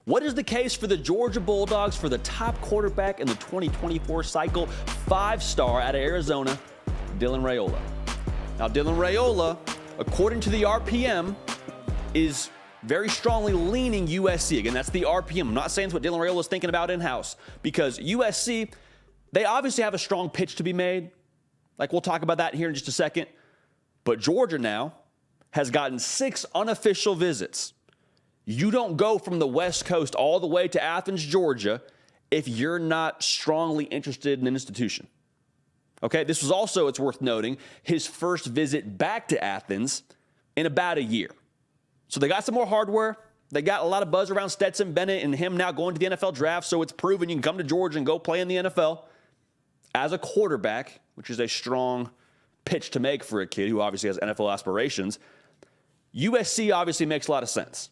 What is the case for the Georgia Bulldogs for the top quarterback in the 2024 cycle? 5-star out of Arizona, Dylan Raiola. Now, Dylan Raiola, according to the RPM, is very strongly leaning USC. Again, that's the RPM. I'm not saying it's what Dylan Raiola is thinking about in-house, because USC, they obviously have a strong pitch to be made. Like, we'll talk about that here in just a second. But Georgia now has gotten 6 unofficial visits. You don't go from the West Coast all the way to Athens, Georgia, if you're not strongly interested in an institution. Okay, this was also, it's worth noting, his first visit back to Athens in about a year. So they got some more hardware. They got a lot of buzz around Stetson Bennett and him now going to the NFL draft, so it's proven you can come to Georgia and go play in the NFL as a quarterback, which is a strong pitch to make for a kid who obviously has NFL aspirations. USC obviously makes a lot of sense,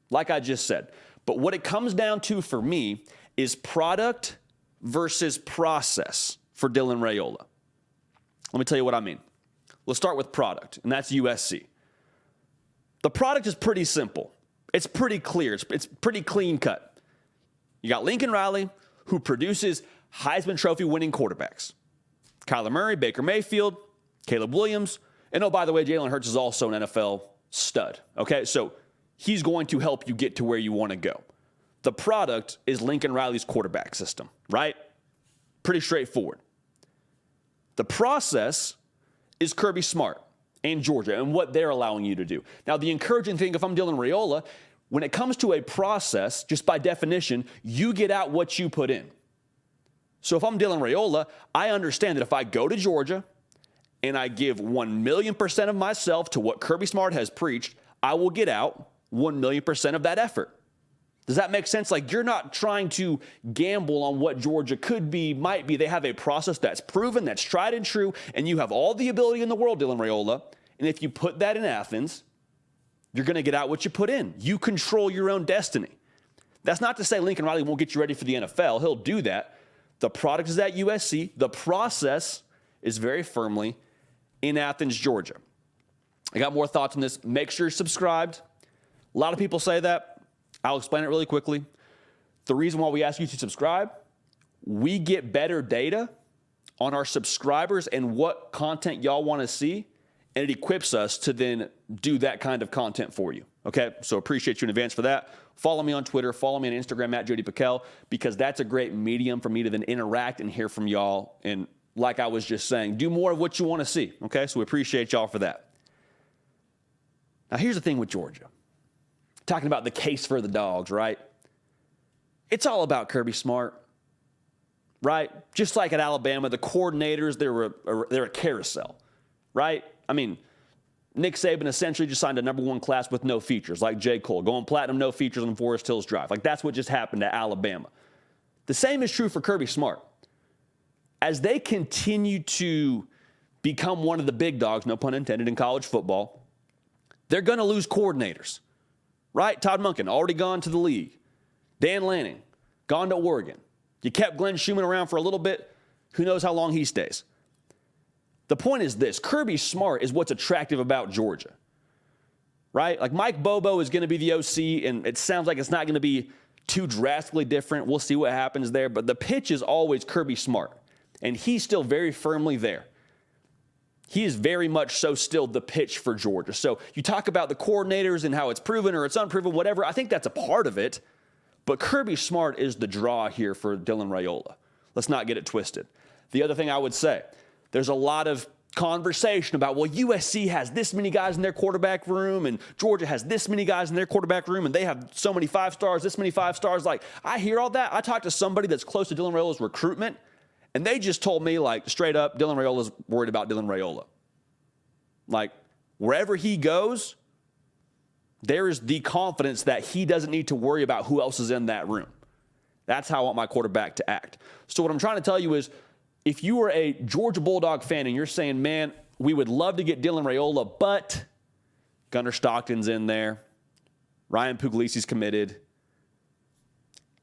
like I just said. But what it comes down to for me is product versus process for Dylan Raiola. Let me tell you what I mean. Let's start with product, and that's USC. The product is pretty simple. It's pretty clear. It's pretty clean cut. You got Lincoln Riley, who produces Heisman Trophy winning quarterbacks. Kyler Murray, Baker Mayfield, Caleb Williams, and oh, by the way, Jalen Hurts is also an NFL stud. Okay, so he's going to help you get to where you want to go. The product is Lincoln Riley's quarterback system, right? Pretty straightforward. The process is Kirby Smart and Georgia and what they're allowing you to do. Now, the encouraging thing, if I'm Dylan Raiola, when it comes to a process, just by definition, you get out what you put in. So if I'm Dylan Raiola, I understand that if I go to Georgia and I give 1,000,000% of myself to what Kirby Smart has preached, I will get out 1,000,000% of that effort. Does that make sense? Like, you're not trying to gamble on what Georgia could be, might be. They have a process that's proven, that's tried and true, and you have all the ability in the world, Dylan Raiola. And if you put that in Athens, you're going to get out what you put in. You control your own destiny. That's not to say Lincoln Riley won't get you ready for the NFL. He'll do that. The product is at USC. The process is very firmly in Athens, Georgia. I got more thoughts on this. Make sure you're subscribed. A lot of people say that. I'll explain it really quickly. The reason why we ask you to subscribe, we get better data on our subscribers and what content y'all want to see, and it equips us to then do that kind of content for you. Okay, so appreciate you in advance for that. Follow me on Twitter. Follow me on Instagram at Jody Pickell, because that's a great medium for me to then interact and hear from y'all. And like I was just saying, do more of what you want to see. Okay, so we appreciate y'all for that. Now, here's the thing with Georgia. Talking about the case for the dogs, right? It's all about Kirby Smart, right? Just like at Alabama, the coordinators, they're a carousel, right? I mean, Nick Saban essentially just signed a #1 class with no features, like J. Cole, going platinum, no features on Forest Hills Drive. Like, that's what just happened at Alabama. The same is true for Kirby Smart. As they continue to become one of the big dogs, no pun intended, in college football, they're going to lose coordinators. Right? Todd Monken, already gone to the league. Dan Lanning, gone to Oregon. You kept Glenn Schumann around for a little bit. Who knows how long he stays? The point is this. Kirby Smart is what's attractive about Georgia. Right? Like, Mike Bobo is going to be the OC, and it sounds like it's not going to be too drastically different. We'll see what happens there. But the pitch is always Kirby Smart, and he's still very firmly there. He is very much so still the pitch for Georgia. So you talk about the coordinators and how it's proven or it's unproven, whatever. I think that's a part of it. But Kirby Smart is the draw here for Dylan Raiola. Let's not get it twisted. The other thing I would say, there's a lot of conversation about, well, USC has this many guys in their quarterback room and Georgia has this many guys in their quarterback room and they have so many 5-stars, this many 5-stars. Like, I hear all that. I talked to somebody that's close to Dylan Raiola's recruitment, and they just told me, like, straight up, Dylan Raiola's worried about Dylan Raiola. Like, wherever he goes, there is the confidence that he doesn't need to worry about who else is in that room. That's how I want my quarterback to act. So what I'm trying to tell you is, if you are a Georgia Bulldog fan and you're saying, man, we would love to get Dylan Raiola, but Gunnar Stockton's in there, Ryan Puglisi's committed,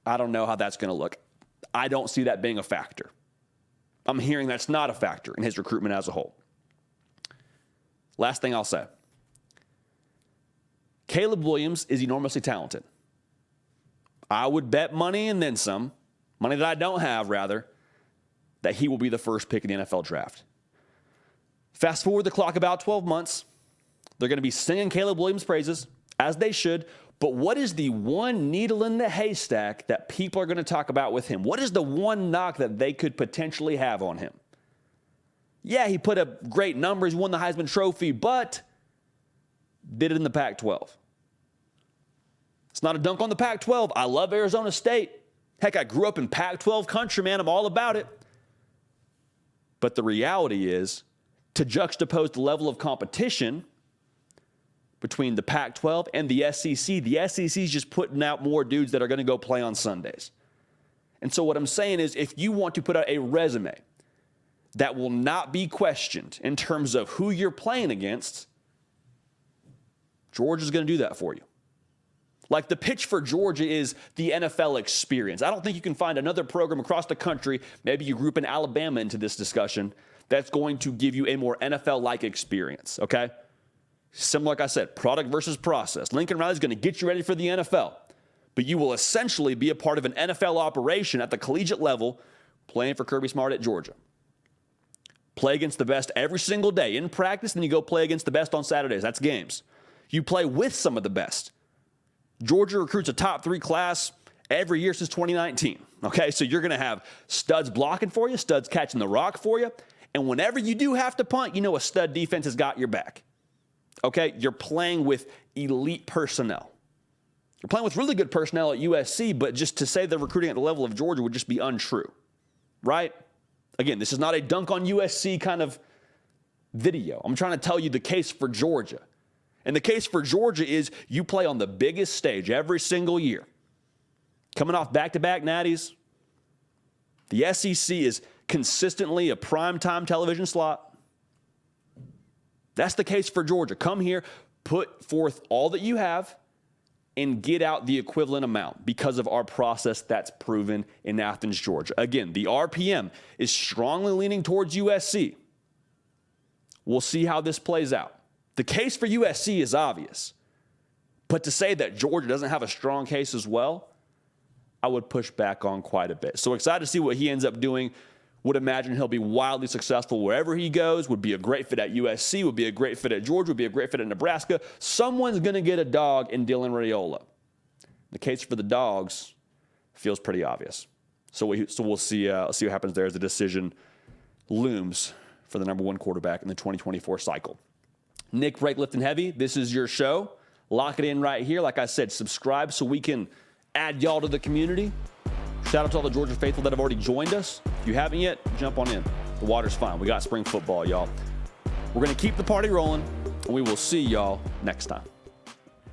I don't know how that's going to look. I don't see that being a factor. I'm hearing that's not a factor in his recruitment as a whole. Last thing I'll say. Caleb Williams is enormously talented. I would bet money and then some, money that I don't have, rather, that he will be the first pick in the NFL draft. Fast forward the clock about 12 months. They're going to be singing Caleb Williams' praises, as they should. But what is the one needle in the haystack that people are going to talk about with him? What is the one knock that they could potentially have on him? Yeah, he put up great numbers, won the Heisman Trophy, but did it in the Pac-12. It's not a dunk on the Pac-12. I love Arizona State. Heck, I grew up in Pac-12 country, man. I'm all about it. But the reality is, to juxtapose the level of competition between the Pac-12 and the SEC is just putting out more dudes that are going to go play on Sundays. And so what I'm saying is, if you want to put out a resume that will not be questioned in terms of who you're playing against, Georgia's going to do that for you. Like, the pitch for Georgia is the NFL experience. I don't think you can find another program across the country, maybe you group in Alabama into this discussion, that's going to give you a more NFL-like experience, okay? Similar, like I said, product versus process. Lincoln Riley's going to get you ready for the NFL, but you will essentially be a part of an NFL operation at the collegiate level playing for Kirby Smart at Georgia. Play against the best every single day in practice, then you go play against the best on Saturdays. That's games. You play with some of the best. Georgia recruits a top 3 class every year since 2019. Okay, so you're going to have studs blocking for you, studs catching the rock for you, and whenever you do have to punt, you know a stud defense has got your back. Okay, you're playing with elite personnel. You're playing with really good personnel at USC, but just to say they're recruiting at the level of Georgia would just be untrue, right? Again, this is not a dunk on USC kind of video. I'm trying to tell you the case for Georgia. And the case for Georgia is you play on the biggest stage every single year. Coming off back-to-back natties, the SEC is consistently a primetime television slot. That's the case for Georgia. Come here, put forth all that you have, and get out the equivalent amount because of our process that's proven in Athens, Georgia. Again, the RPM is strongly leaning towards USC. We'll see how this plays out. The case for USC is obvious, but to say that Georgia doesn't have a strong case as well, I would push back on quite a bit. So excited to see what he ends up doing. Would imagine he'll be wildly successful wherever he goes, would be a great fit at USC, would be a great fit at Georgia, would be a great fit at Nebraska. Someone's going to get a dog in Dylan Raiola. The case for the Dogs feels pretty obvious. So we'll see what happens there as the decision looms for the number 1 quarterback in the 2024 cycle. Nick, Break, Lift, and Heavy, this is your show. Lock it in right here. Like I said, subscribe so we can add y'all to the community. Shout out to all the Georgia faithful that have already joined us. If you haven't yet, jump on in. The water's fine. We got spring football, y'all. We're going to keep the party rolling, and we will see y'all next time.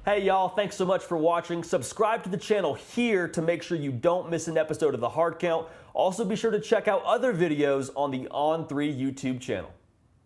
Hey, y'all. Thanks so much for watching. Subscribe to the channel here to make sure you don't miss an episode of The Hard Count. Also, be sure to check out other videos on the On3 YouTube channel.